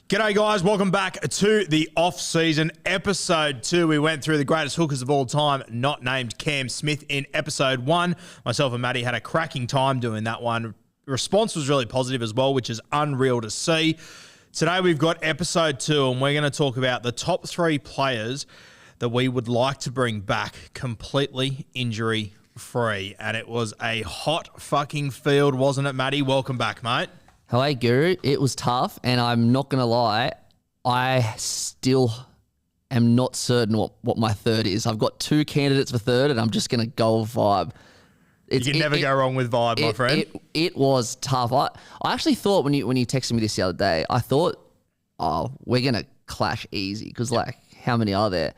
G'day guys, welcome back to the off-season episode 2. We went through the greatest hookers of all time, not named Cam Smith, in episode 1. Myself and Matty had a cracking time doing that one. Response was really positive as well, which is unreal to see. Today we've got episode 2 and we're going to talk about the top 3 players that we would like to bring back completely injury-free. And it was a hot fucking field, wasn't it, Matty? Welcome back, mate. Hello, Guru. It was tough, and I'm not going to lie, I still am not certain what my third is. I've got 2 candidates for third, and I'm just going to go with vibe. You can never go wrong with vibe, my friend. It was tough. I actually thought when you texted me this the other day, I thought, oh, we're going to clash easy because, how many are there?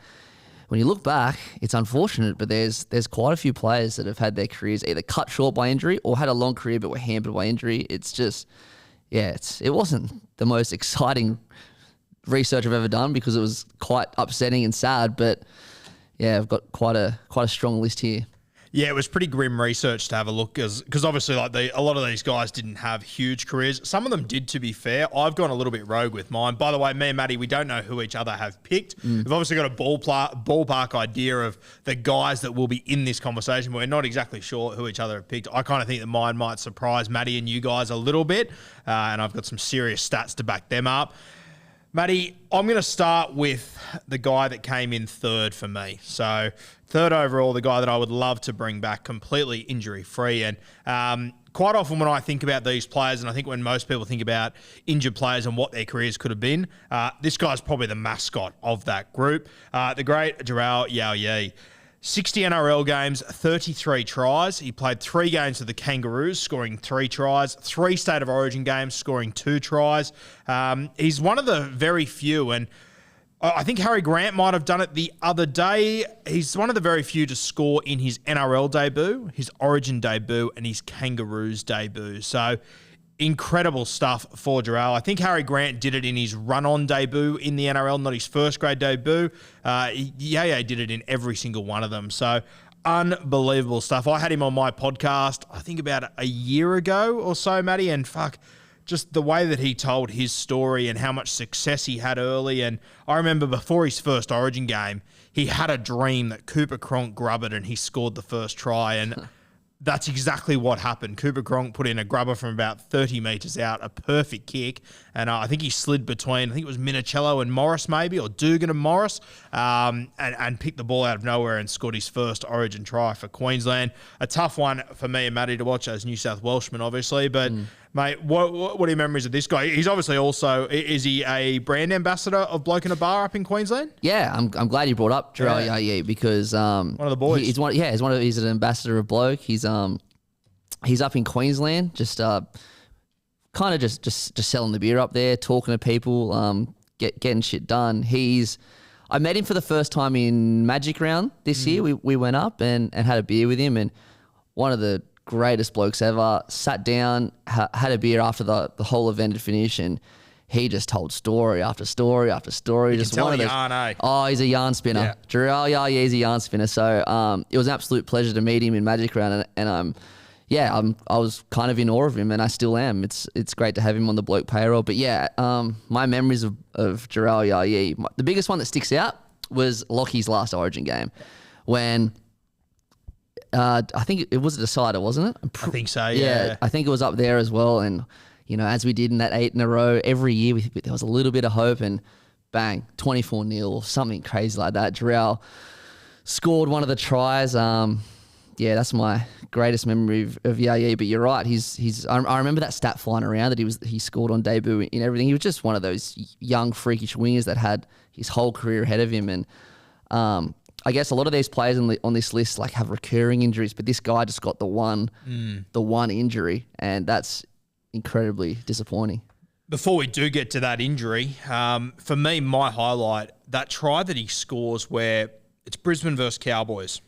When you look back, it's unfortunate, but there's quite a few players that have had their careers either cut short by injury or had a long career but were hampered by injury. It's just... yeah, it wasn't the most exciting research I've ever done because it was quite upsetting and sad. But yeah, I've got quite a strong list here. Yeah, it was pretty grim research to have a look because obviously a lot of these guys didn't have huge careers. Some of them did, to be fair. I've gone a little bit rogue with mine. By the way, me and Matty, we don't know who each other have picked. We've obviously got a ballpark idea of the guys that will be in this conversation, but we're not exactly sure who each other have picked. I kind of think that mine might surprise Matty and you guys a little bit, and I've got some serious stats to back them up. Matty, I'm going to start with the guy that came in third for me. So third overall, the guy that I would love to bring back completely injury-free. And quite often when I think about these players, and I think when most people think about injured players and what their careers could have been, this guy's probably the mascot of that group. The great Yow Yeh. 60 NRL games, 33 tries. He played 3 games for the Kangaroos, scoring 3 tries. 3 State of Origin games, scoring 2 tries. He's one of the very few, and I think Harry Grant might have done it the other day. He's one of the very few to score in his NRL debut, his Origin debut, and his Kangaroos debut. So incredible stuff for Jarrell. I think Harry Grant did it in his run-on debut in the NRL, not his first grade debut. Yaya did it in every single one of them. So unbelievable stuff. I had him on my podcast, I think about a year ago or so, Matty, and just the way that he told his story and how much success he had early. And I remember before his first Origin game, he had a dream that Cooper Cronk grubbered and he scored the first try. And that's exactly what happened. Cooper Cronk put in a grubber from about 30 metres out, a perfect kick. And I think he slid between, I think it was Minicello and Morris maybe, or Dugan and Morris, and picked the ball out of nowhere and scored his first Origin try for Queensland. A tough one for me and Matty to watch as New South Welshmen, obviously. But, mate, what are your memories of this guy? He's obviously also, is he a brand ambassador of Bloke in a Bar up in Queensland? Yeah, I'm glad you brought up Yow Yeh because one of the boys. He's an ambassador of Bloke. He's up in Queensland, just kind of just selling the beer up there, talking to people, getting shit done. I met him for the first time in Magic Round this year. We went up and had a beer with him, and one of the greatest blokes ever. Sat down, had a beer after the whole event had finished, and he just told story after story after story. You just can tell one of those, yarn, eh? Oh, he's a yarn spinner. Yeah. Yow Yeh is a yarn spinner. So it was an absolute pleasure to meet him in Magic Round, and I was kind of in awe of him, and I still am. It's great to have him on the Bloke payroll. But my memories of Yow Yeh, the biggest one that sticks out was Lockie's last Origin game, when I think it was a decider, wasn't it? I think so. Yeah, I think it was up there as well. And as we did in that 8 in a row, every year there was a little bit of hope, and bang, 24-0 or something crazy like that. Jarrell scored one of the tries. That's my greatest memory of Yow Yeh. But you're right, I remember that stat flying around that he scored on debut in everything. He was just one of those young freakish wingers that had his whole career ahead of him. And I guess a lot of these players on this list have recurring injuries, but this guy just got the one injury, and that's incredibly disappointing. Before we do get to that injury, for me, my highlight, that try that he scores where it's Brisbane versus Cowboys.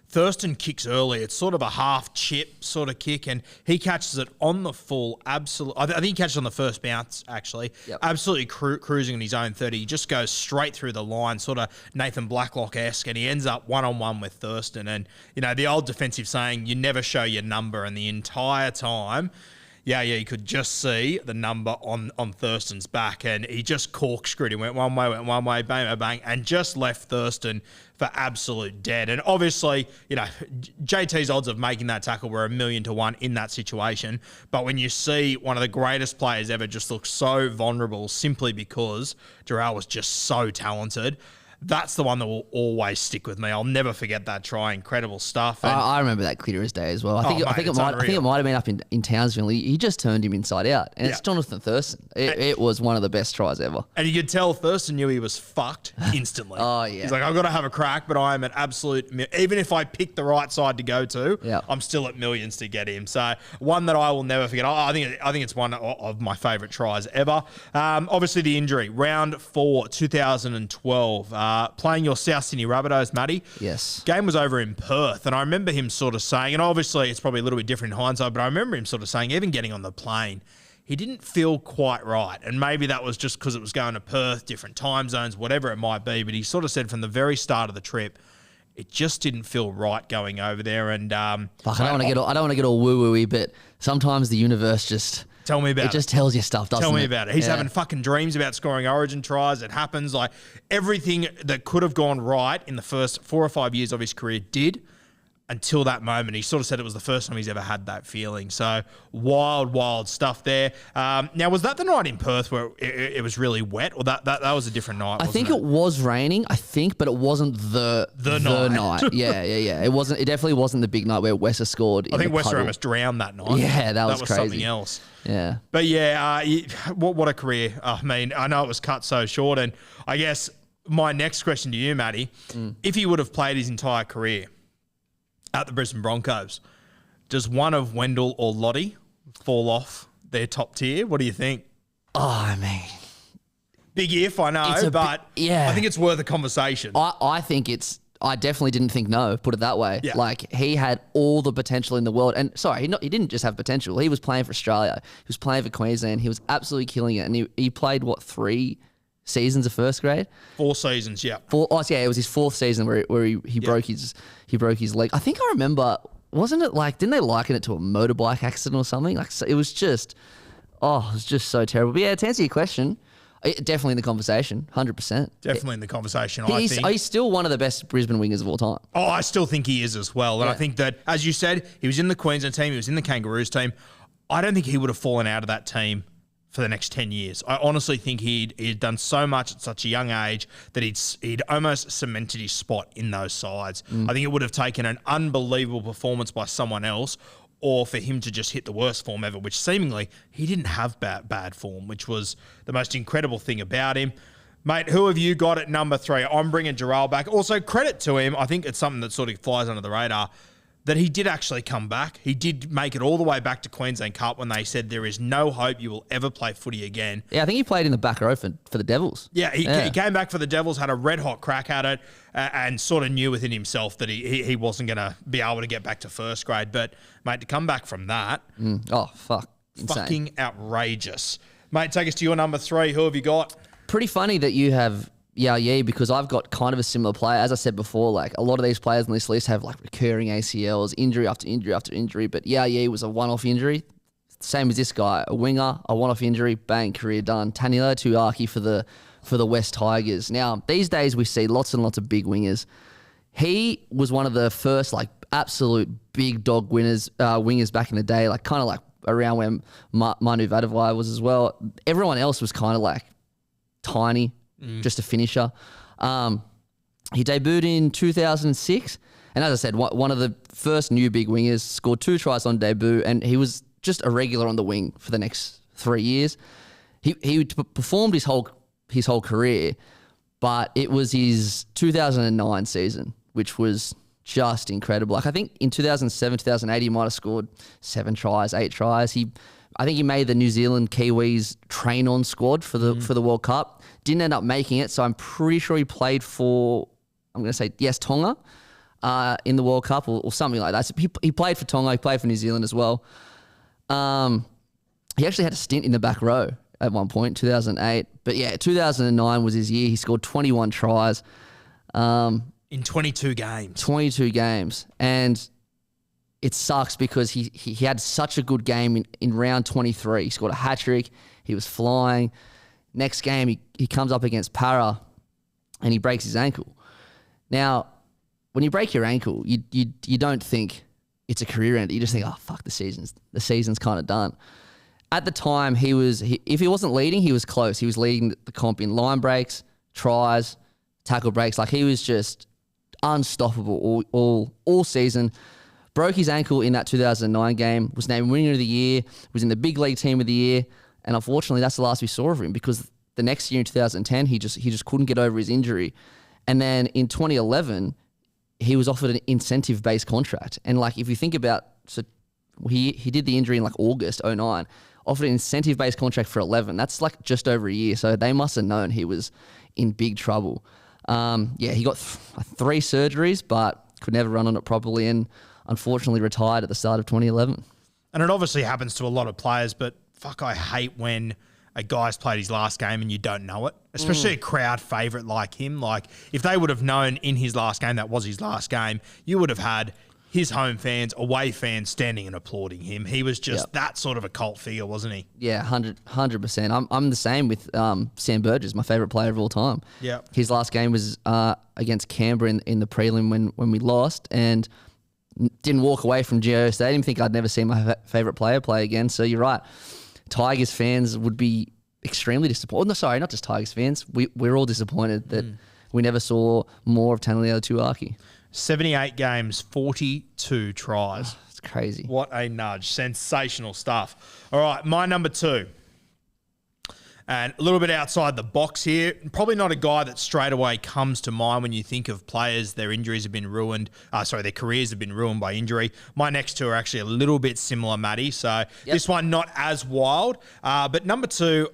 Thurston kicks early. It's sort of a half chip sort of kick, and he catches it on the full. Absolutely, I think he catches it on the first bounce, actually. Yep. Absolutely cruising in his own 30. He just goes straight through the line, sort of Nathan Blacklock-esque, and he ends up one-on-one with Thurston. And, the old defensive saying, you never show your number, and the entire time yeah, you could just see the number on Thurston's back, and he just corkscrewed. He went one way, bang, bang, bang, and just left Thurston for absolute dead. And obviously, JT's odds of making that tackle were 1,000,000 to 1 in that situation. But when you see one of the greatest players ever just look so vulnerable simply because Jarrell was just so talented, that's the one that will always stick with me. I'll never forget that try. Incredible stuff. I remember that clear as day as well. I think it might have been up in Townsville. He just turned him inside out, and it's Jonathan Thurston. It was one of the best tries ever. And you could tell Thurston knew he was fucked instantly. Oh yeah, he's like, I've got to have a crack, but I am an absolute. Even if I pick the right side to go to, I'm still at millions to get him. So one that I will never forget. I think it's one of my favourite tries ever. Obviously the injury, round 4, 2012. Playing your South Sydney Rabbitohs, Matty. Yes. Game was over in Perth, and I remember him sort of saying, and obviously it's probably a little bit different in hindsight, but I remember him sort of saying, even getting on the plane, he didn't feel quite right. And maybe that was just because it was going to Perth, different time zones, whatever it might be. But he sort of said from the very start of the trip, it just didn't feel right going over there. And I don't want to get all woo-woo-y, but sometimes the universe just... Tell me about it. It just tells you stuff, doesn't it? Tell me about it. He's having fucking dreams about scoring Origin tries. It happens. Like, everything that could have gone right in the first 4 or 5 years of his career did until that moment. He sort of said it was the first time he's ever had that feeling. So, wild stuff there. Now, was that the night in Perth where it was really wet? Or that was a different night, I think it was raining, but it wasn't the night. Yeah. It wasn't. It definitely wasn't the big night where Wester scored. I think Wester almost drowned that night. Yeah, that was crazy. Something else. Yeah. But yeah, what a career. I mean, I know it was cut so short, and I guess my next question to you, Matty, if he would have played his entire career at the Brisbane Broncos, does one of Wendell or Lottie fall off their top tier? What do you think? Oh, I mean... Big if, I know, but I think it's worth a conversation. I think it's... I definitely didn't think no, put it that way. Yeah. Like, he had all the potential in the world. And sorry, he didn't just have potential. He was playing for Australia. He was playing for Queensland. He was absolutely killing it. And he played, 3 seasons of first grade? 4 seasons, yeah. It was his 4th season where he broke his leg. I think I remember, wasn't it like, didn't they liken it to a motorbike accident or something? Like, so it was just so terrible. But yeah, to answer your question, definitely in the conversation, 100%. Definitely in the conversation, I think. He's still one of the best Brisbane wingers of all time. Oh, I still think he is as well. And I think that, as you said, he was in the Queensland team, he was in the Kangaroos team. I don't think he would have fallen out of that team for the next 10 years. I honestly think he'd done so much at such a young age that he'd almost cemented his spot in those sides. I think it would have taken an unbelievable performance by someone else, or for him to just hit the worst form ever, which seemingly he didn't have bad form, which was the most incredible thing about him. Mate, who have you got at number 3? I'm bringing Jarrell back. Also, credit to him. I think it's something that sort of flies under the radar, that he did actually come back. He did make it all the way back to Queensland Cup when they said there is no hope you will ever play footy again. Yeah, I think he played in the back row for the Devils. Yeah, he came back for the Devils, had a red-hot crack at it, and sort of knew within himself that he wasn't going to be able to get back to first grade. But, mate, to come back from that... Oh, fuck. Insane. Fucking outrageous. Mate, take us to your number 3. Who have you got? Pretty funny that you have... Yow Yeh, because I've got kind of a similar player. As I said before, like, a lot of these players on this list have like recurring ACLs, injury after injury after injury, but Yow Yeh was a one-off injury. Same as this guy, a winger, a one-off injury, bang, career done. Taniela Tuiaki for the West Tigers. Now, these days we see lots and lots of big wingers. He was one of the first like absolute big dog wingers back in the day, like kind of like around when Manu Vadavai was as well. Everyone else was kind of like tiny, just a finisher. He debuted in 2006. And as I said, one of the first new big wingers, scored 2 tries on debut, and he was just a regular on the wing for the next 3 years. He performed his whole career, but it was his 2009 season, which was just incredible. Like, I think in 2007, 2008, he might have scored 7 tries, 8 tries. I think he made the New Zealand Kiwis train-on squad for the World Cup. Didn't end up making it, so I'm pretty sure he played for, I'm going to say, yes, Tonga in the World Cup or something like that. So he played for Tonga, he played for New Zealand as well. He actually had a stint in the back row at one point, 2008. But yeah, 2009 was his year. He scored 21 tries. In 22 games. 22 games. And it sucks because he had such a good game in round 23. He scored a hat-trick. He was flying. Next game, he comes up against Para and he breaks his ankle. Now, when you break your ankle, you don't think it's a career ender. You just think, oh, fuck, the season's kind of done. At the time, if he wasn't leading, he was close. He was leading the comp in line breaks, tries, tackle breaks. Like, he was just unstoppable all season. Broke his ankle in that 2009 game, was named winner of the year, was in the big league team of the year, and unfortunately that's the last we saw of him because the next year in 2010 he just couldn't get over his injury. And then in 2011 he was offered an incentive-based contract. And like, if you think about, so he did the injury in like August 2009, offered an incentive-based contract for 11. That's like just over a year. So they must have known he was in big trouble. He got 3 surgeries, but could never run on it properly and unfortunately retired at the start of 2011. And it obviously happens to a lot of players, but fuck, I hate when a guy's played his last game and you don't know it, especially a crowd favourite like him. Like, if they would have known in his last game that was his last game, you would have had his home fans, away fans standing and applauding him. He was just that sort of a cult figure, wasn't he? Yeah, 100%. I'm the same with Sam Burgess, my favourite player of all time. Yeah, his last game was against Canberra in the prelim when we lost, and didn't walk away from GIO Stadium. Think I'd never see my favourite player play again. So you're right. Tigers fans would be extremely disappointed. No, sorry, not just Tigers fans. We're all disappointed that we never saw more of Tanelio Tuiaki. 78 games, 42 tries. It's crazy. What a nudge. Sensational stuff. All right, my number 2. And a little bit outside the box here. Probably not a guy that straight away comes to mind when you think of players, their injuries have been ruined. Their careers have been ruined by injury. My next 2 are actually a little bit similar, Matty. So this one not as wild. But number 2,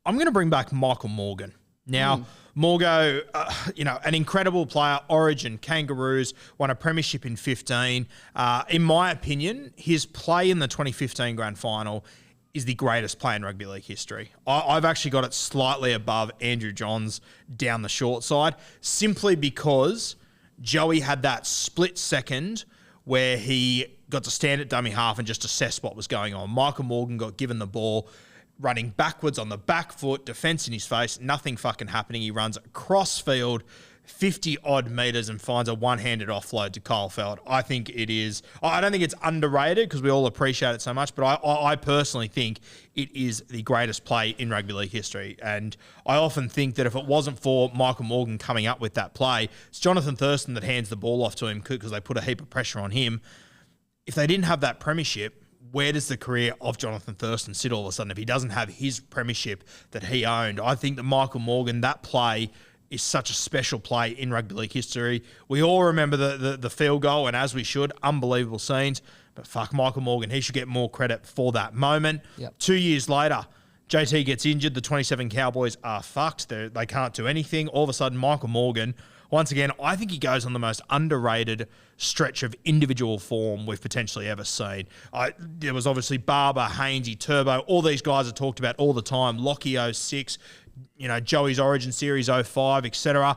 I'm going to bring back Michael Morgan. Now, Morgo, an incredible player, Origin, Kangaroos, won a premiership in 15. In my opinion, his play in the 2015 grand final is the greatest play in rugby league history. I've actually got it slightly above Andrew Johns down the short side, simply because Joey had that split second where he got to stand at dummy half and just assess what was going on. Michael Morgan got given the ball, running backwards on the back foot, defence in his face, nothing fucking happening. He runs across field 50-odd metres and finds a one-handed offload to Kyle Feld. I think it is... I don't think it's underrated because we all appreciate it so much, but I personally think it is the greatest play in rugby league history. And I often think that if it wasn't for Michael Morgan coming up with that play, it's Jonathan Thurston that hands the ball off to him because they put a heap of pressure on him. If they didn't have that premiership, where does the career of Jonathan Thurston sit all of a sudden if he doesn't have his premiership that he owned? I think that Michael Morgan, that play is such a special play in rugby league history. We all remember the field goal, and as we should, unbelievable scenes. But fuck, Michael Morgan, he should get more credit for that moment. 2 years later, JT gets injured. The 27 Cowboys are fucked. They can't do anything. All of a sudden, Michael Morgan, once again, I think he goes on the most underrated stretch of individual form we've potentially ever seen. There was obviously Barber, Hainsey, Turbo. All these guys are talked about all the time. Lockie 06, Joey's Origin Series 05, etc.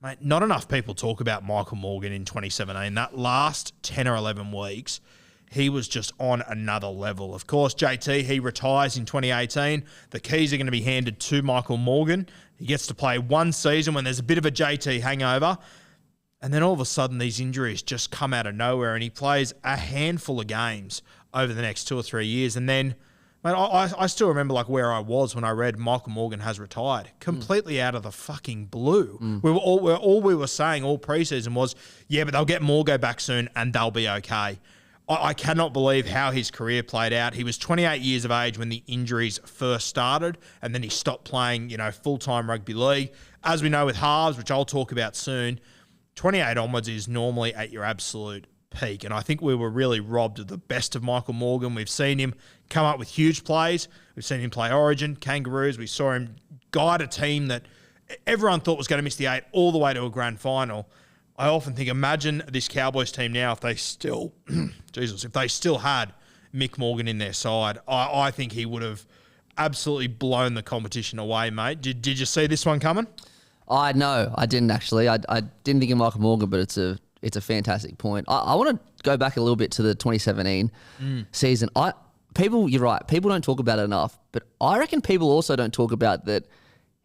Mate, not enough people talk about Michael Morgan in 2017. That last 10 or 11 weeks, he was just on another level. Of course, JT, he retires in 2018. The keys are going to be handed to Michael Morgan. He gets to play one season when there's a bit of a JT hangover. And then all of a sudden, these injuries just come out of nowhere, and he plays a handful of games over the next 2 or 3 years. And then... Mate, I still remember like where I was when I read Michael Morgan has retired, completely out of the fucking blue. All we were saying all preseason was, yeah, but they'll get Morgo back soon and they'll be okay. I cannot believe how his career played out. He was 28 years of age when the injuries first started, and then he stopped playing, full-time rugby league. As we know with halves, which I'll talk about soon, 28 onwards is normally at your absolute peak, and I think we were really robbed of the best of Michael Morgan. We've seen him come up with huge plays. We've seen him play Origin, Kangaroos. We saw him guide a team that everyone thought was going to miss the 8 all the way to a grand final. I often think, imagine this Cowboys team now if they still, if they still had Mick Morgan in their side. I think he would have absolutely blown the competition away, mate. Did you see this one coming? No, I didn't actually. I didn't think of Michael Morgan, but it's it's a fantastic point. I want to go back a little bit to the 2017 season. You're right. People don't talk about it enough, but I reckon people also don't talk about that.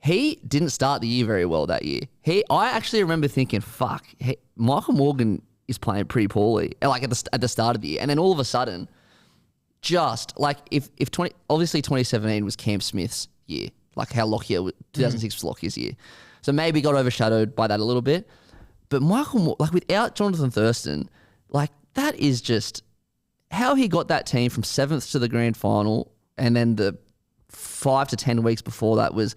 He didn't start the year very well that year. I actually remember thinking, fuck, Michael Morgan is playing pretty poorly, like at the start of the year. And then all of a sudden, just like obviously 2017 was Cam Smith's year, like how Lockyer, 2006 was Lockyer's year. So maybe got overshadowed by that a little bit. But like without Jonathan Thurston, like that is just how he got that team from 7th to the grand final, and then the 5 to 10 weeks before that was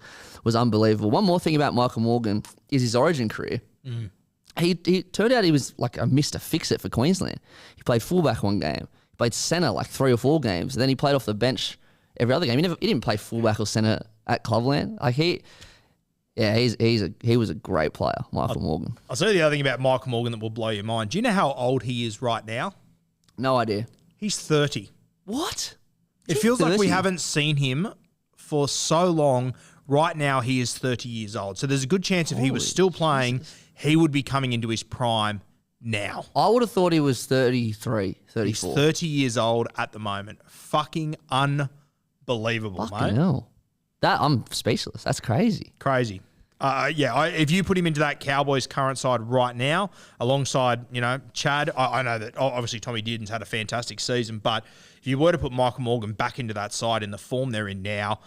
unbelievable. One more thing about Michael Morgan is his Origin career. He turned out he was like a Mr. Fix-It for Queensland. He played fullback one game. He played centre like 3 or 4 games. And then he played off the bench every other game. He didn't play fullback or centre at Clubland. Like he was a great player, Michael Morgan. I'll tell you the other thing about Michael Morgan that will blow your mind. Do you know how old he is right now? No idea. He's 30. What? It feels like we haven't seen him for so long. Right now, he is 30 years old. So there's a good chance if he was still playing, he would be coming into his prime now. I would have thought he was 33, 34. He's 30 years old at the moment. Fucking unbelievable, Fucking mate. hell. I'm speechless. That's crazy. Crazy. If you put him into that Cowboys current side right now, alongside, Chad, I know that obviously Tommy Dearden's had a fantastic season, but if you were to put Michael Morgan back into that side in the form they're in now,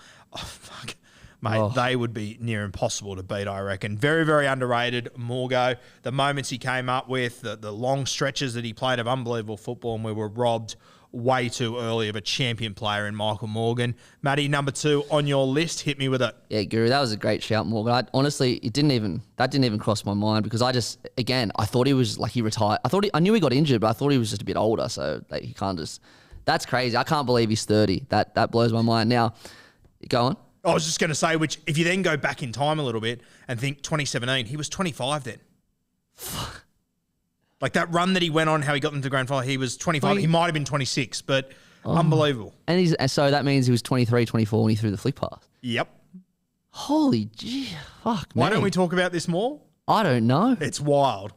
mate, they would be near impossible to beat, I reckon. Very, very underrated, Morgo. The moments he came up with, the long stretches that he played of unbelievable football, and we were robbed way too early of a champion player in Michael Morgan. Matty, number 2 on your list. Hit me with it. Yeah, Guru, that was a great shout, Morgan. Honestly, that didn't even cross my mind, because I thought he was like he retired. I knew he got injured, but I thought he was just a bit older, so he can't just. That's crazy. I can't believe he's 30. That blows my mind. Now, go on. I was just going to say, which if you then go back in time a little bit and think 2017, he was 25 then. Like that run that he went on, how he got them to the grand final, he was 25. He might have been 26, but unbelievable. And so that means he was 23, 24 when he threw the flick pass. Yep. Holy gee, fuck, Why man. don't we talk about this more? I don't know. It's wild.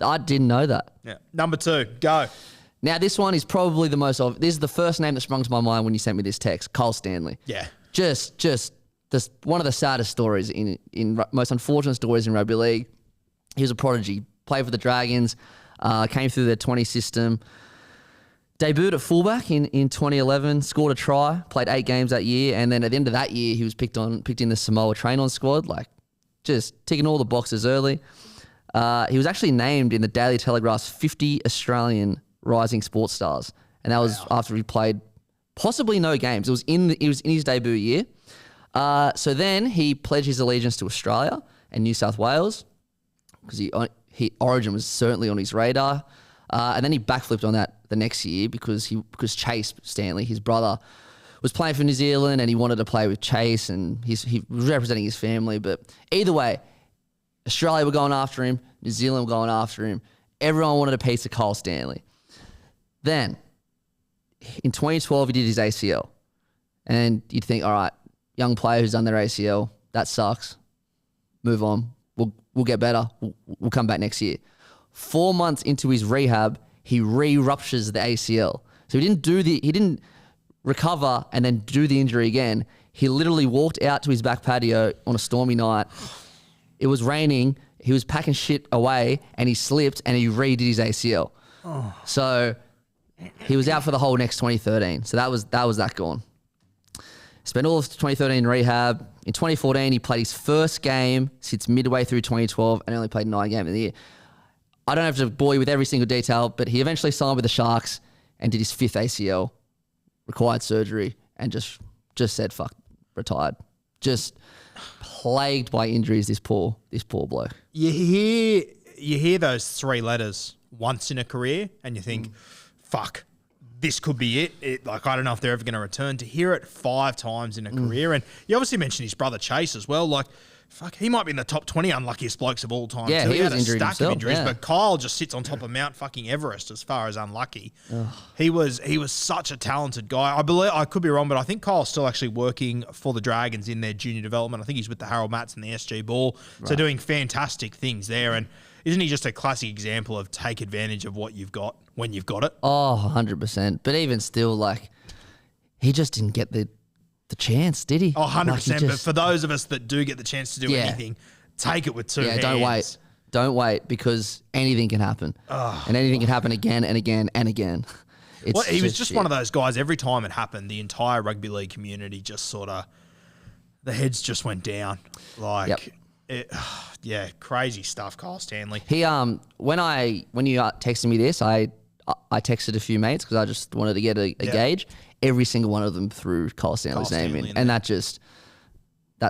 I didn't know that. Yeah. Number 2, go. Now, this one is probably the most obvious. This is the first name that sprung to my mind when you sent me this text, Cole Stanley. Yeah. Just this, one of the saddest stories in most unfortunate stories in rugby league. He was a prodigy. Played for the Dragons, came through their 20 system, debuted at fullback in 2011, scored a try, played 8 games that year, and then at the end of that year, he was picked in the Samoa train-on squad, like just ticking all the boxes early. He was actually named in the Daily Telegraph's 50 Australian Rising Sports Stars, and that was after he played possibly no games. It was in his debut year. So then he pledged his allegiance to Australia and New South Wales, because Origin was certainly on his radar. And then he backflipped on that the next year because Chase Stanley, his brother, was playing for New Zealand and he wanted to play with Chase, and he was representing his family. But either way, Australia were going after him, New Zealand were going after him. Everyone wanted a piece of Cole Stanley. Then, in 2012, he did his ACL. And you'd think, all right, young player who's done their ACL, that sucks. Move on. We'll get better. We'll come back next year. 4 months into his rehab, he re-ruptures the ACL. So he didn't recover and then do the injury again. He literally walked out to his back patio on a stormy night. It was raining. He was packing shit away and he slipped and he redid his ACL. Oh. So he was out for the whole next 2013. So that was that gone. Spent all of 2013 in rehab. In 2014, he played his first game since midway through 2012 and only played 9 games of the year. I don't have to bore you with every single detail, but he eventually signed with the Sharks and did his 5th ACL, required surgery, and just said, fuck, retired. Just plagued by injuries, this poor bloke. You hear those 3 letters once in a career and you think, fuck, this could be it. Like, I don't know if they're ever going to return. To hear it 5 times in a career. And you obviously mentioned his brother Chase as well. Like, fuck, he might be in the top 20 unluckiest blokes of all time. Yeah, too. he had was injured stack himself, of injuries, yeah. but Kyle just sits on top of Mount fucking Everest as far as unlucky. He was such a talented guy. I believe, I could be wrong, but I think Kyle's still actually working for the Dragons in their junior development. I think he's with the Harold Matts and the SG Ball. Right. So doing fantastic things there. And isn't he just a classic example of take advantage of what you've got when you've got it? Oh, 100%. But even still, like, he just didn't get the chance, did he? Oh, 100%. Like, But for those of us that do get the chance to do anything, take it with two hands. Don't wait. Don't wait, because anything can happen. And anything can happen again and again and again. He was just one of those guys. Every time it happened, the entire rugby league community just sort of, the heads just went down. Like, crazy stuff, Kyle Stanley. He when you texted me this, I texted a few mates because I just wanted to get a gauge. Every single one of them threw Kyle Stanley's name in, and that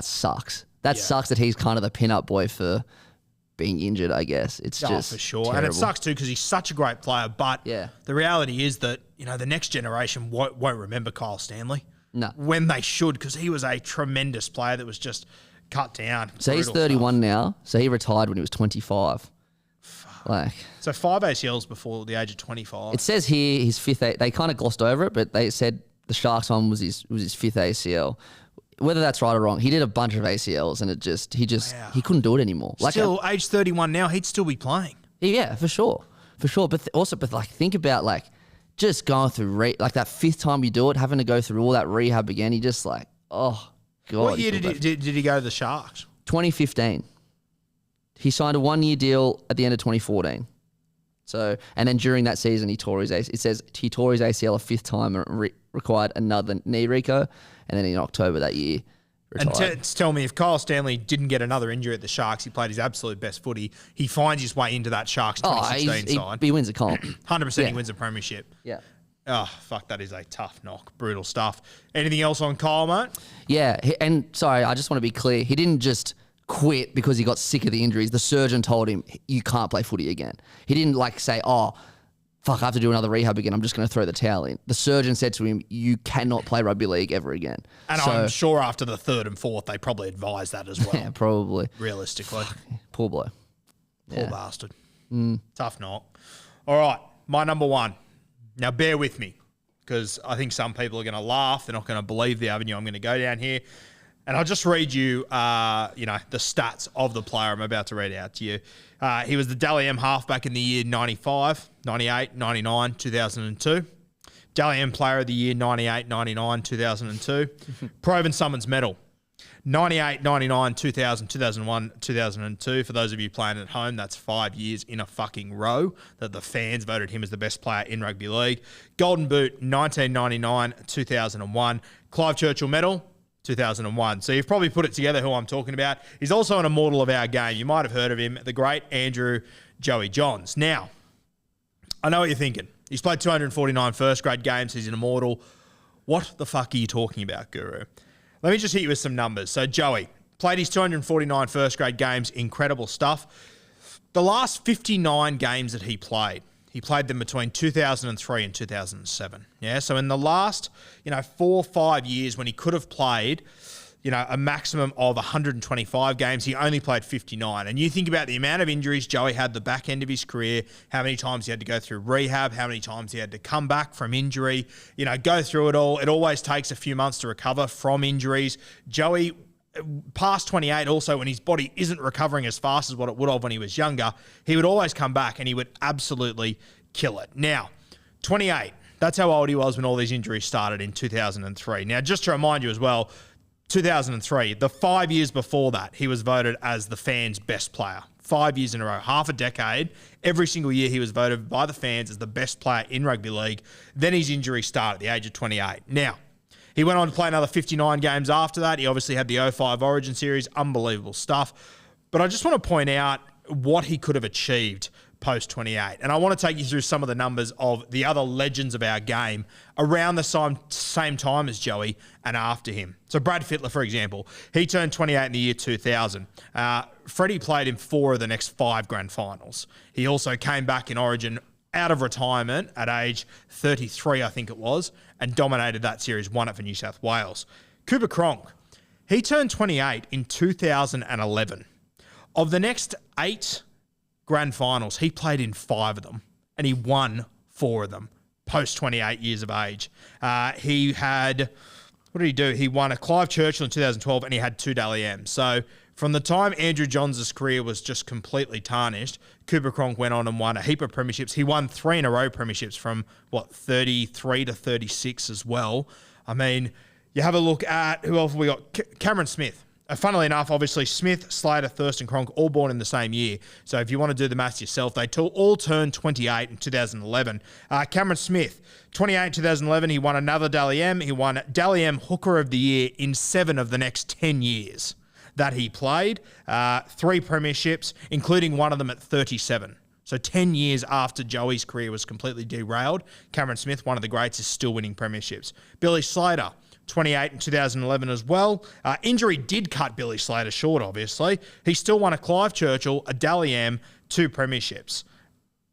sucks. That sucks that he's kind of the pin-up boy for being injured, I guess. It's just for sure. terrible. And it sucks too because he's such a great player. But the reality is that, the next generation won't remember Kyle Stanley. No. When they should, because he was a tremendous player that was just cut down. So he's 31 now. So he retired when he was 25. Like, so 5 ACLs before the age of 25. It says here his fifth. They kind of glossed over it, but they said the Sharks one was his fifth ACL. Whether that's right or wrong, he did a bunch of ACLs, and he couldn't do it anymore. Like, still, age 31 now, he'd still be playing. Yeah, for sure. But think about, like, just going through like that fifth time you do it, having to go through all that rehab again. He just like, oh god. What year did he go to the Sharks? 2015. He signed a 1-year deal at the end of 2014. So, and then during that season, he tore his ACL. It says he tore his ACL a fifth time and required another knee reco. And then in October that year, retired. And tell me, if Kyle Stanley didn't get another injury at the Sharks, he played his absolute best footy. He finds his way into that Sharks 2016 side. He wins a comp. 100% he wins a premiership. Yeah. Oh, fuck, that is a tough knock. Brutal stuff. Anything else on Kyle, mate? Yeah, and sorry, I just want to be clear. He didn't just quit because he got sick of the injuries. The surgeon told him, you can't play footy again. He didn't say, oh, fuck, I have to do another rehab again. I'm just going to throw the towel in. The surgeon said to him, you cannot play rugby league ever again. And I'm sure after the third and fourth, they probably advised that as well. Yeah, probably. Realistically. Poor blow. Poor bastard. Tough knock. All right, my number one. Now, bear with me, because I think some people are going to laugh. They're not going to believe the avenue I'm going to go down here. And I'll just read you, the stats of the player I'm about to read out to you. He was the Dally M halfback in the year 95, 98, 99, 2002. Dally M player of the year 98, 99, 2002. Proven Summons medal. 98, 99, 2000, 2001, 2002. For those of you playing at home, that's 5 years in a fucking row that the fans voted him as the best player in rugby league. Golden Boot, 1999, 2001. Clive Churchill medal, 2001. So you've probably put it together who I'm talking about. He's also an immortal of our game. You might have heard of him, the great Andrew Joey Johns. Now, I know what you're thinking. He's played 249 first grade games. He's an immortal. What the fuck are you talking about, Guru? Let me just hit you with some numbers. So Joey played his 249 first grade games. Incredible stuff. The last 59 games that he played them between 2003 and 2007. Yeah, so in the last, 4 or 5 years when he could have played, a maximum of 125 games, he only played 59. And you think about the amount of injuries Joey had the back end of his career, how many times he had to go through rehab, how many times he had to come back from injury, go through it all. It always takes a few months to recover from injuries. Joey, past 28 also, when his body isn't recovering as fast as what it would have when he was younger, he would always come back and he would absolutely kill it. Now, 28, that's how old he was when all these injuries started in 2003. Now, just to remind you as well, 2003, the 5 years before that, he was voted as the fans' best player. 5 years in a row, half a decade. Every single year he was voted by the fans as the best player in rugby league. Then his injury started at the age of 28. Now, he went on to play another 59 games after that. He obviously had the 05 Origin Series. Unbelievable stuff. But I just want to point out what he could have achieved post-28. And I want to take you through some of the numbers of the other legends of our game around the same time as Joey and after him. So Brad Fittler, for example, he turned 28 in the year 2000. Freddie played in 4 of the next 5 grand finals. He also came back in Origin out of retirement at age 33, I think it was, and dominated that series, won it for New South Wales. Cooper Cronk, he turned 28 in 2011. Of the next 8 grand finals, he played in 5 of them, and he won 4 of them, post 28 years of age. He had what did he do? He won a Clive Churchill in 2012 and he had 2 Dally M's. So from the time Andrew Johns' career was just completely tarnished, Cooper Cronk went on and won a heap of premierships. He won 3 in a row premierships from, 33 to 36 as well. I mean, you have a look at who else we got. Cameron Smith. Funnily enough, obviously, Smith, Slater, Thurston, Cronk, all born in the same year. So if you want to do the maths yourself, they all turned 28 in 2011. Cameron Smith, 28 in 2011, he won another Dally M. He won Dally M Hooker of the Year in 7 of the next 10 years that he played. 3 premierships, including one of them at 37. So 10 years after Joey's career was completely derailed, Cameron Smith, one of the greats, is still winning premierships. Billy Slater, 28 in 2011 as well. Injury did cut Billy Slater short, obviously. He still won a Clive Churchill, a Dally M, 2 premierships.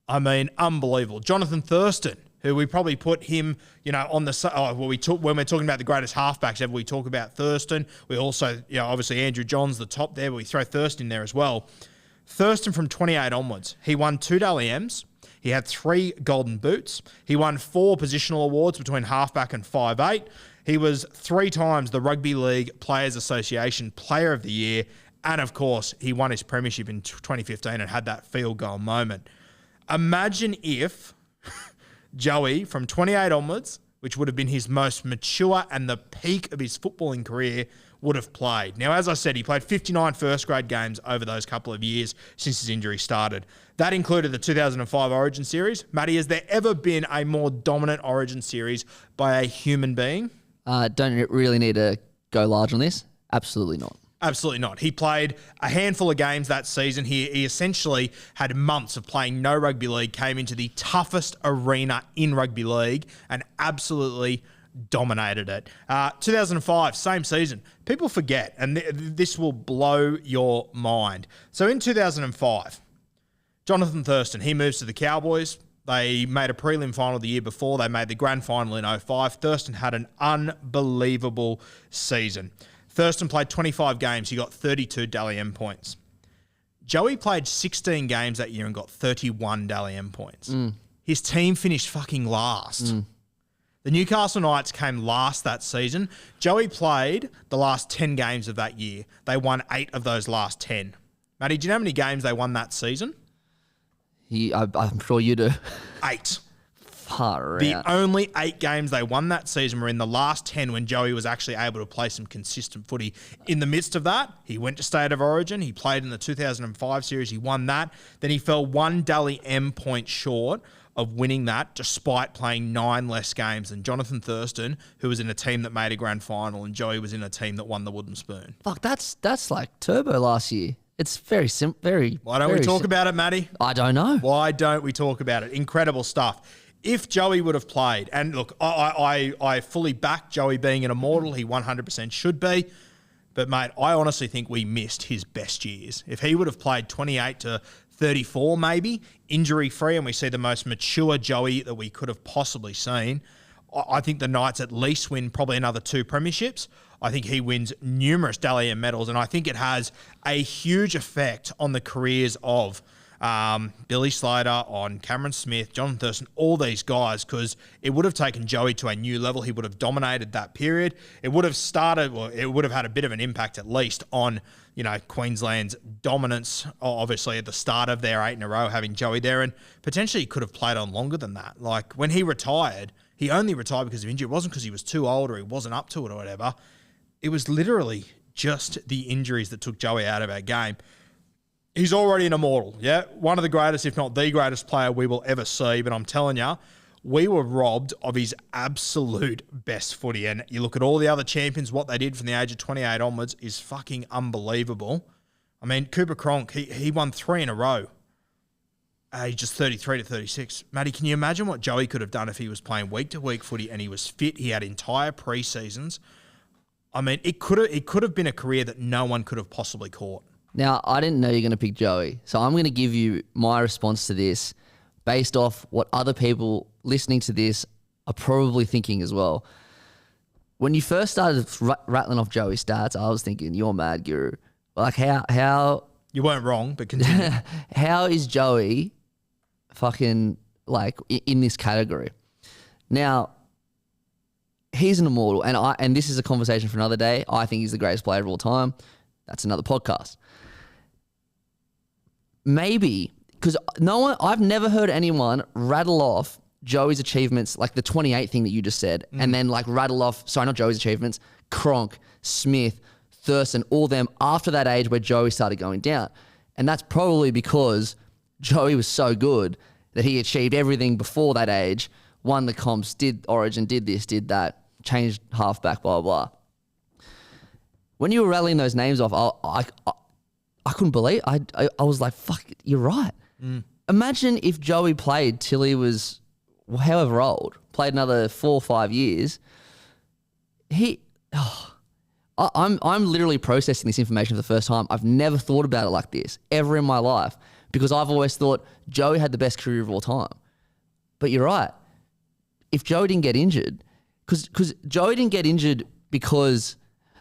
I mean, unbelievable. Jonathan Thurston, who we probably put him, on the when we're talking about the greatest halfbacks ever, we talk about Thurston. We also, obviously Andrew Johns, the top there, but we throw Thurston in there as well. Thurston from 28 onwards, he won 2 Dally M's. He had 3 golden boots. He won 4 positional awards between halfback and 5'8". He was 3 times the Rugby League Players Association Player of the Year. And of course, he won his premiership in 2015 and had that field goal moment. Imagine if Joey from 28 onwards, which would have been his most mature and the peak of his footballing career, would have played. Now, as I said, he played 59 first-grade games over those couple of years since his injury started. That included the 2005 Origin Series. Matty, has there ever been a more dominant Origin Series by a human being? Don't really need to go large on this. Absolutely not. Absolutely not. He played a handful of games that season. He essentially had months of playing no rugby league, came into the toughest arena in rugby league and absolutely dominated it. 2005, same season. People forget, and this will blow your mind. So in 2005, Jonathan Thurston, he moves to the Cowboys. They made a prelim final the year before. They made the grand final in 2005. Thurston had an unbelievable season. Thurston played 25 games. He got 32 Dally M points. Joey played 16 games that year and got 31 Dally M points. His team finished fucking last. The Newcastle Knights came last that season. Joey played the last 10 games of that year. They won 8 of those last 10. Matty, do you know how many games they won that season? I'm sure you do. 8. Far The out. only 8 games they won that season were in the last 10 when Joey was actually able to play some consistent footy. In the midst of that, he went to State of Origin. He played in the 2005 series. He won that. Then he fell 1 Dally M point short of winning that despite playing 9 less games than Jonathan Thurston, who was in a team that made a grand final, and Joey was in a team that won the wooden spoon. Fuck, that's like Turbo last year. It's very simple. Why don't we talk about it, Matty? I don't know. Why don't we talk about it? Incredible stuff. If Joey would have played, and look, I fully back Joey being an immortal. He 100% should be. But, mate, I honestly think we missed his best years. If he would have played 28 to 34 maybe, injury-free, and we see the most mature Joey that we could have possibly seen, I think the Knights at least win probably another 2 premierships. I think he wins numerous Dally M medals, and I think it has a huge effect on the careers of Billy Slater, on Cameron Smith, Jonathan Thurston, all these guys, because it would have taken Joey to a new level. He would have dominated that period. It would have it would have had a bit of an impact at least on, Queensland's dominance, obviously at the start of their 8 in a row, having Joey there, and potentially he could have played on longer than that. Like when he retired, he only retired because of injury. It wasn't because he was too old or he wasn't up to it or whatever. It was literally just the injuries that took Joey out of our game. He's already an immortal, yeah? One of the greatest, if not the greatest player we will ever see. But I'm telling you, we were robbed of his absolute best footy. And you look at all the other champions, what they did from the age of 28 onwards is fucking unbelievable. I mean, Cooper Cronk, he won 3 in a row. Just 33 to 36. Matty, can you imagine what Joey could have done if he was playing week-to-week footy and he was fit? He had entire pre-seasons. I mean, it could have been a career that no one could have possibly caught. Now, I didn't know you're going to pick Joey, so I'm going to give you my response to this based off what other people listening to this are probably thinking as well. When you first started rattling off Joey's stats, I was thinking, you're mad, Guru. Like, how... You weren't wrong, but continue. How is Joey fucking, like, in this category? Now, he's an immortal. And this is a conversation for another day. I think he's the greatest player of all time. That's another podcast. Maybe, because I've never heard anyone rattle off Joey's achievements, like the 28 thing that you just said, and then like rattle off, sorry, not Joey's achievements, Cronk, Smith, Thurston, all them after that age where Joey started going down. And that's probably because Joey was so good that he achieved everything before that age, won the comps, did Origin, did this, did that, changed halfback, blah, blah, blah. When you were rattling those names off, I couldn't believe it. I was like, fuck, you're right. Imagine if Joey played till he was however old, played another 4 or 5 years. I'm literally processing this information for the first time. I've never thought about it like this ever in my life because I've always thought Joey had the best career of all time. But you're right. If Joey didn't get injured, because Joey didn't get injured because,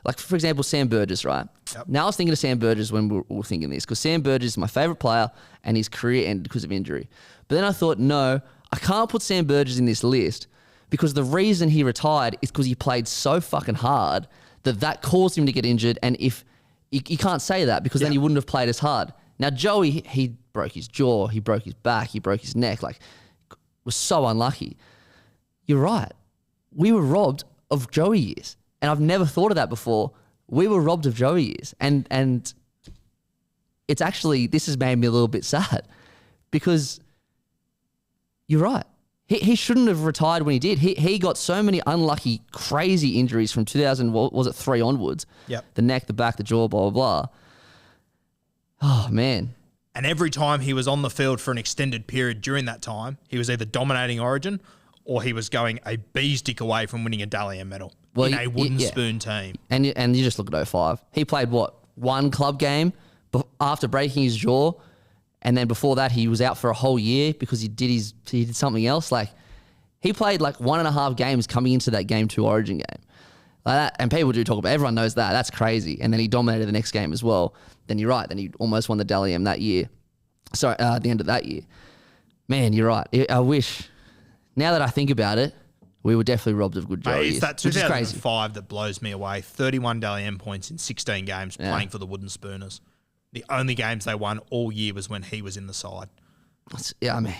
like, for example, Sam Burgess, right? Yep. Now I was thinking of Sam Burgess when we were thinking this because Sam Burgess is my favourite player and his career ended because of injury. But then I thought, no, I can't put Sam Burgess in this list because the reason he retired is because he played so fucking hard that caused him to get injured. And if you can't say that because then he wouldn't have played as hard. Now, Joey, he broke his jaw, he broke his back, he broke his neck, like was so unlucky. You're right. We were robbed of Joey years. And I've never thought of that before. We were robbed of Joey years. And it's actually, this has made me a little bit sad because you're right. He shouldn't have retired when he did. He got so many unlucky, crazy injuries from 2003 onwards. Yep. The neck, the back, the jaw, blah, blah, blah. Oh, man. And every time he was on the field for an extended period during that time, he was either dominating Origin or he was going a bee's dick away from winning a Dally M medal in a wooden spoon team. And you just look at 05. He played, what, one club game after breaking his jaw, and then before that he was out for a whole year because he did something else. Like, he played like 1.5 games coming into that Game 2 Origin game. Like that, and people do talk about, everyone knows that. That's crazy. And then he dominated the next game as well. Then you're right. Then he almost won the Dally M that year. Sorry, at the end of that year. Man, you're right. I wish, now that I think about it, we were definitely robbed of good Joey. It's that 2005 that blows me away. 31 Dally M points in 16 games playing for the Wooden Spooners. The only games they won all year was when he was in the side. Yeah, I mean,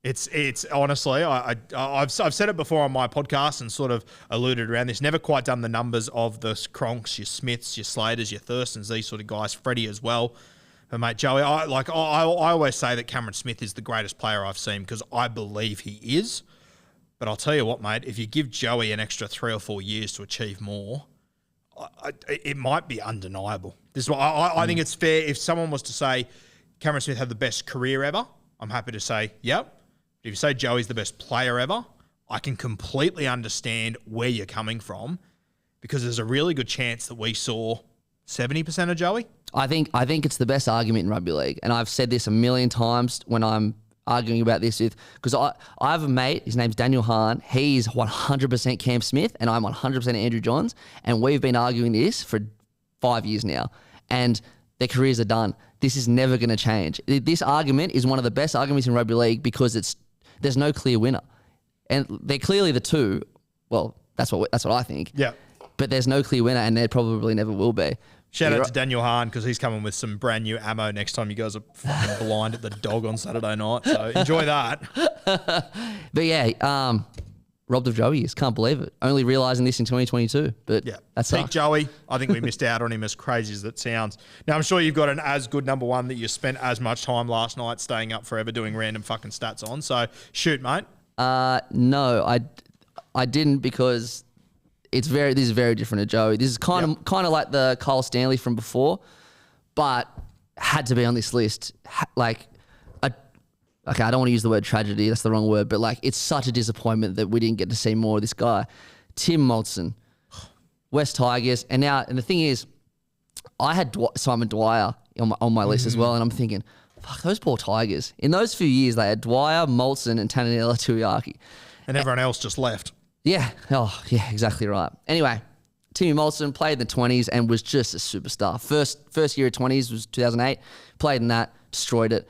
it's honestly, I've said it before on my podcast and sort of alluded around this. Never quite done the numbers of the Cronks, your Smiths, your Slaters, your Thurstons, these sort of guys. Freddie as well. But mate, Joey, I always say that Cameron Smith is the greatest player I've seen because I believe he is. But I'll tell you what, mate, if you give Joey an extra 3 or 4 years to achieve more, it might be undeniable. This is what I think it's fair. If someone was to say Cameron Smith had the best career ever, I'm happy to say, yep. If you say Joey's the best player ever, I can completely understand where you're coming from because there's a really good chance that we saw 70% of Joey. I think it's the best argument in rugby league. And I've said this a million times when I'm arguing about this with, because I have a mate, his name's Daniel Hahn. He's 100% Cam Smith and I'm 100% Andrew Johns. And we've been arguing this for 5 years now. And their careers are done. This is never going to change. This argument is one of the best arguments in rugby league because there's no clear winner. And they're clearly the two. Well, that's what I think. Yeah. But there's no clear winner and there probably never will be. Shout out to Daniel Hahn because he's coming with some brand new ammo next time you guys are fucking blind at the dog on Saturday night. So enjoy that. But yeah, robbed of Joey years. Can't believe it. Only realising this in 2022. But yeah, that's Peak Joey. I think we missed out on him, as crazy as it sounds. Now, I'm sure you've got an as good number one that you spent as much time last night staying up forever doing random fucking stats on. So shoot, mate. No, I didn't because this is very different to Joey. This is kind of like the Kyle Stanley from before, but had to be on this list. Okay, I don't want to use the word tragedy. That's the wrong word. But like, it's such a disappointment that we didn't get to see more of this guy. Tim Moltzen, West Tigers. And the thing is, I had Simon Dwyer on my list as well. And I'm thinking, fuck, those poor Tigers. In those few years, they had Dwyer, Moltzen, and Tananela Tuiaki. And everyone else just left. Yeah. Oh, yeah, exactly right. Anyway, Timmy Moltzen played in the 20s and was just a superstar. First year of 20s was 2008. Played in that, destroyed it.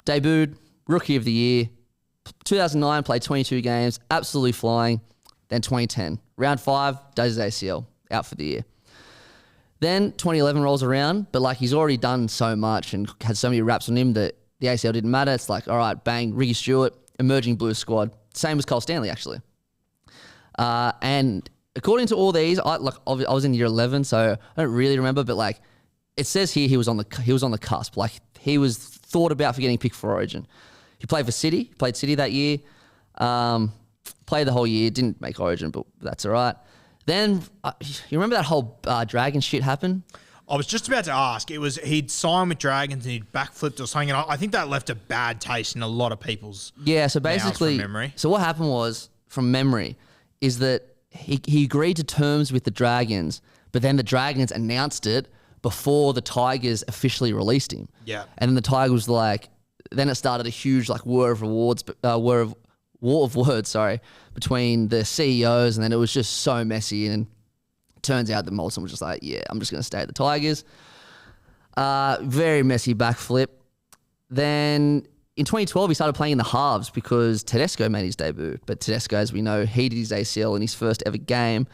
Debuted, Rookie of the Year, 2009, played 22 games, absolutely flying. Then 2010, round 5, does his ACL, out for the year. Then 2011 rolls around, but like he's already done so much and had so many raps on him that the ACL didn't matter. It's like, all right, bang, Ricky Stewart, emerging Blues squad. Same as Cole Stanley, actually. And according to all these, I was in year 11, so I don't really remember, but like it says here he was on the cusp. Like he was thought about for getting picked for Origin. He played for City, played City that year. Played the whole year, didn't make Origin, but that's all right. Then, you remember that whole Dragon shit happened? I was just about to ask. It was he'd signed with Dragons and he'd backflipped or something, and I think that left a bad taste in a lot of people's so basically, from memory. So what happened was, from memory, is that he agreed to terms with the Dragons, but then the Dragons announced it before the Tigers officially released him. Yeah. And then the Tigers was like, then it started a huge like war of words, between the CEOs, and then it was just so messy. And it turns out that Moltzen was just like, yeah, I'm just going to stay at the Tigers. Very messy backflip. Then in 2012, he started playing in the halves because Tedesco made his debut. But Tedesco, as we know, he did his ACL in his first ever game.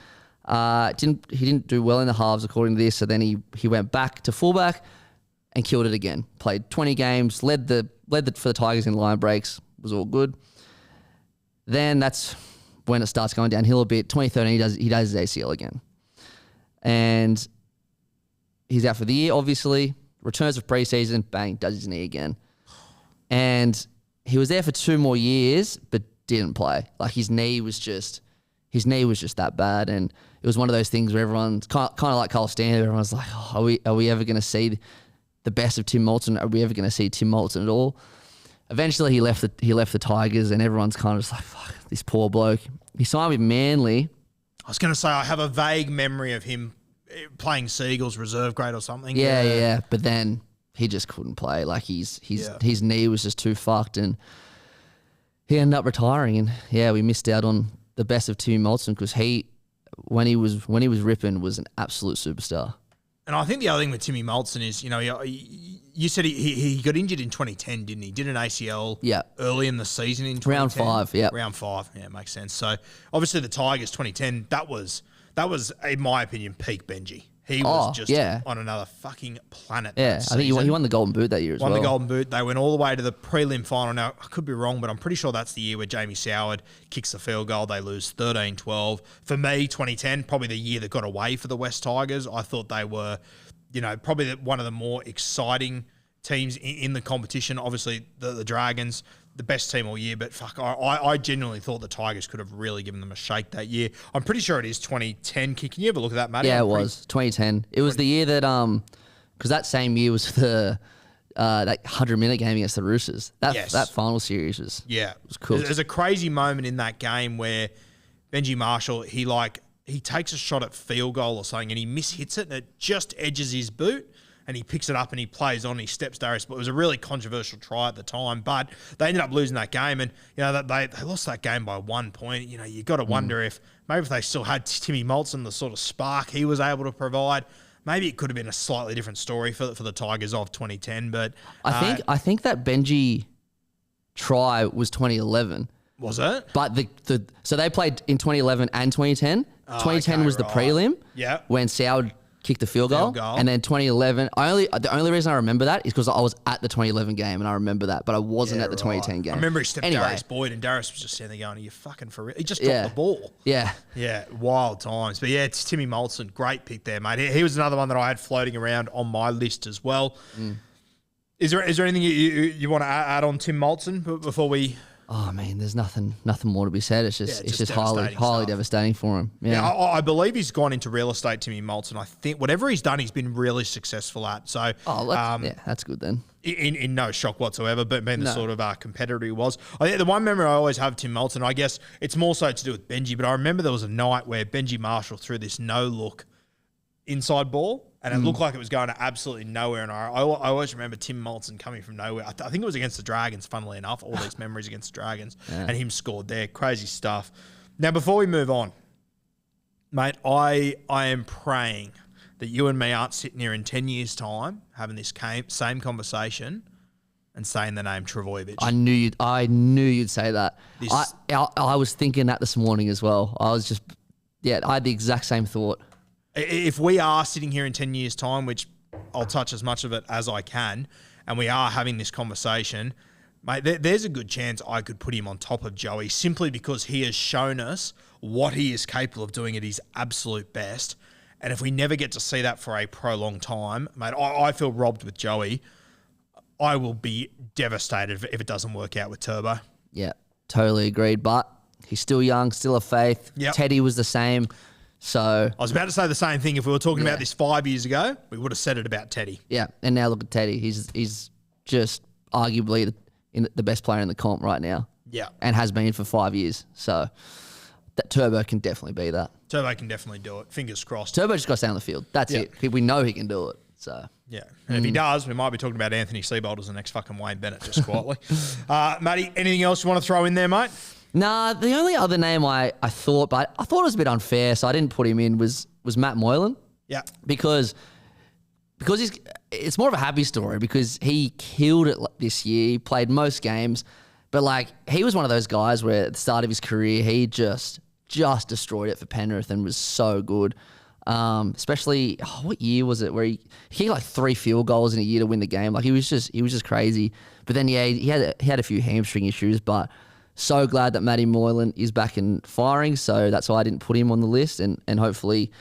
He didn't do well in the halves according to this, so then he went back to fullback and killed it again. Played 20 games, led for the Tigers in line breaks, was all good. Then that's when it starts going downhill a bit. 2013, he does his ACL again. And he's out for the year, obviously. Returns of preseason, bang, does his knee again. And he was there for 2 more years, but didn't play. Like his knee was just that bad. And it was one of those things where everyone's kind of like Cole Stanley. Everyone's like, oh, are we ever going to see the best of Tim Moltzen? Are we ever going to see Tim Moltzen at all? Eventually, he left the Tigers, and everyone's kind of just like, fuck, this poor bloke. He signed with Manly. I was going to say, I have a vague memory of him playing Seagulls reserve grade or something. Yeah. But then he just couldn't play. Like his knee was just too fucked, and he ended up retiring. And yeah, we missed out on the best of Timmy Moltzen because when he was ripping, was an absolute superstar. And I think the other thing with Timmy Moltzen is, you said he got injured in 2010, didn't he? Did an ACL early in the season in 2010. Round 5, yeah. Round 5, yeah, makes sense. So obviously the Tigers 2010, that was in my opinion peak Benji. He was just on another fucking planet. Yeah, I think he won the Golden Boot that year as well. Won the Golden Boot. They went all the way to the prelim final. Now, I could be wrong, but I'm pretty sure that's the year where Jamie Soward kicks the field goal. They lose 13-12. For me, 2010, probably the year that got away for the West Tigers. I thought they were, probably one of the more exciting teams in the competition. Obviously, the Dragons, the best team all year, but fuck, I genuinely thought the Tigers could have really given them a shake that year. I'm pretty sure it is 2010. Can you have a look at that, Matty? Yeah, it was 2010. It was the year that because that same year was the that 100-minute game against the Roosters. That final series was cool. There's a crazy moment in that game where Benji Marshall he takes a shot at field goal or something and he mishits it and it just edges his boot. And he picks it up and he plays on. He steps Darius. But it was a really controversial try at the time. But they ended up losing that game, and they lost that game by 1 point. You got to wonder if they still had Timmy Moltzen, the sort of spark he was able to provide. Maybe it could have been a slightly different story for the Tigers of 2010. But I think that Benji try was 2011. Was it? But so they played in 2011 and 2010. 2010 was the prelim. Yeah. When Soward kicked the field goal. And then 2011, the only reason I remember that is because I was at the 2011 game and I remember that, but I wasn't at the 2010 game. I remember he stepped Darius Boyd and Darius was just standing there going, are you fucking for real? He just dropped the ball. Yeah. Yeah, wild times. But yeah, it's Timmy Moltzen. Great pick there, mate. He was another one that I had floating around on my list as well. Is there anything you want to add on Tim Moltzen before we... Oh man, there's nothing more to be said. It's just highly devastating for him. Yeah, I believe he's gone into real estate, Timmy Moltzen. I think whatever he's done, he's been really successful at. So, that's good then. In no shock whatsoever, but being the sort of competitor he was. I think the one memory I always have of Tim Moltzen, I guess it's more so to do with Benji, but I remember there was a night where Benji Marshall threw this no-look inside ball, and it looked like it was going to absolutely nowhere. And I always remember Tim Moltzen coming from nowhere. I think it was against the Dragons, funnily enough, all these memories against the Dragons, and him scored there. Crazy stuff. Now, before we move on, mate, I am praying that you and me aren't sitting here in 10 years' time having this same conversation and saying the name Trbojevic. I knew you'd say that. I was thinking that this morning as well. I had the exact same thought. If we are sitting here in 10 years' time, which I'll touch as much of it as I can, and we are having this conversation, mate, there's a good chance I could put him on top of Joey simply because he has shown us what he is capable of doing at his absolute best. And if we never get to see that for a prolonged time, mate, I feel robbed with Joey. I will be devastated if it doesn't work out with Turbo. Yeah, totally agreed. But he's still young, still a faith. Yep. Teddy was the same. So I was about to say the same thing. If we were talking about this 5 years ago, we would have said it about Teddy. Yeah, and now look at Teddy. He's just arguably the best player in the comp right now. Yeah. And has been for 5 years. So that Turbo can definitely be that. Turbo can definitely do it. Fingers crossed. Turbo just got to stay on the field. That's it. We know he can do it. So yeah. And if he does, we might be talking about Anthony Seibold as the next fucking Wayne Bennett, just quietly. Matty, anything else you want to throw in there, mate? Nah, the only other name I thought, but I thought it was a bit unfair, so I didn't put him in, was Matt Moylan. Yeah. Because it's more of a happy story because he killed it this year. He played most games, but like he was one of those guys where at the start of his career, he just destroyed it for Penrith and was so good. Especially what year was it where he hit like 3 field goals in a year to win the game? Like he was just crazy. But then he had a few hamstring issues, but so glad that Matty Moylan is back and firing. So that's why I didn't put him on the list, and hopefully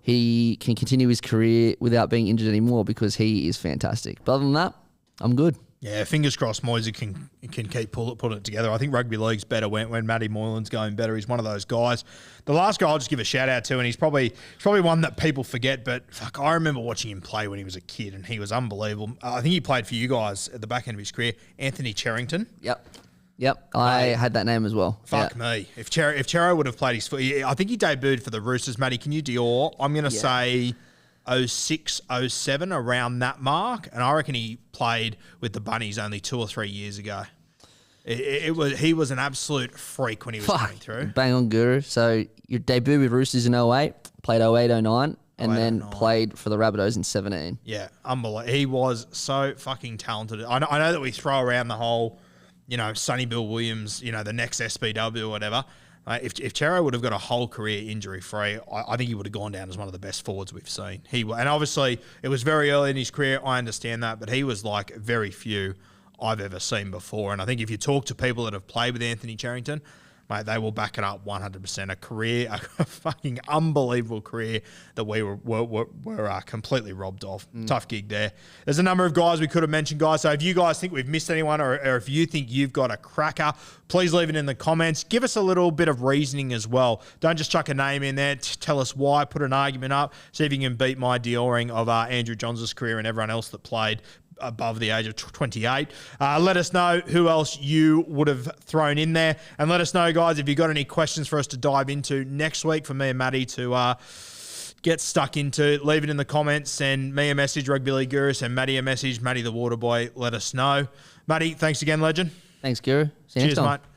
he can continue his career without being injured anymore because he is fantastic. But other than that, I'm good. Yeah, fingers crossed Moisey can keep putting it together. I think rugby league's better when Matty Moylan's going better. He's one of those guys. The last guy I'll just give a shout out to, and he's probably one that people forget, but fuck, I remember watching him play when he was a kid, and he was unbelievable. I think he played for you guys at the back end of his career. Anthony Cherrington. Yep, I had that name as well. Fuck me. If Chero would have played his foot, I think he debuted for the Roosters. Matty, can you Dior? I'm going to say 06, 07, around that mark. And I reckon he played with the Bunnies only 2 or 3 years ago. He was an absolute freak when he was coming through. Bang on, Guru. So your debut with Roosters in 08, played 08, 09, and then played for the Rabbitohs in 17. Yeah, unbelievable. He was so fucking talented. I know that we throw around the whole, Sonny Bill Williams, the next SBW or whatever. If Chero would have got a whole career injury-free, I think he would have gone down as one of the best forwards we've seen. And obviously, it was very early in his career, I understand that, but he was like very few I've ever seen before. And I think if you talk to people that have played with Anthony Cherrington, mate, they will back it up 100%. A fucking unbelievable career that we were completely robbed of. Tough gig there. There's a number of guys we could have mentioned, guys. So if you guys think we've missed anyone or if you think you've got a cracker, please leave it in the comments. Give us a little bit of reasoning as well. Don't just chuck a name in there. Tell us why. Put an argument up. See if you can beat my Dioring of Andrew Johns' career and everyone else that played above the age of 28. Let us know who else you would have thrown in there. And let us know, guys, if you've got any questions for us to dive into next week for me and Matty to get stuck into. Leave it in the comments. Send me a message, Rugby League Guru. Send Matty a message, Matty the Water Boy. Let us know. Matty, thanks again, legend. Thanks, Guru. See you next time. Mate.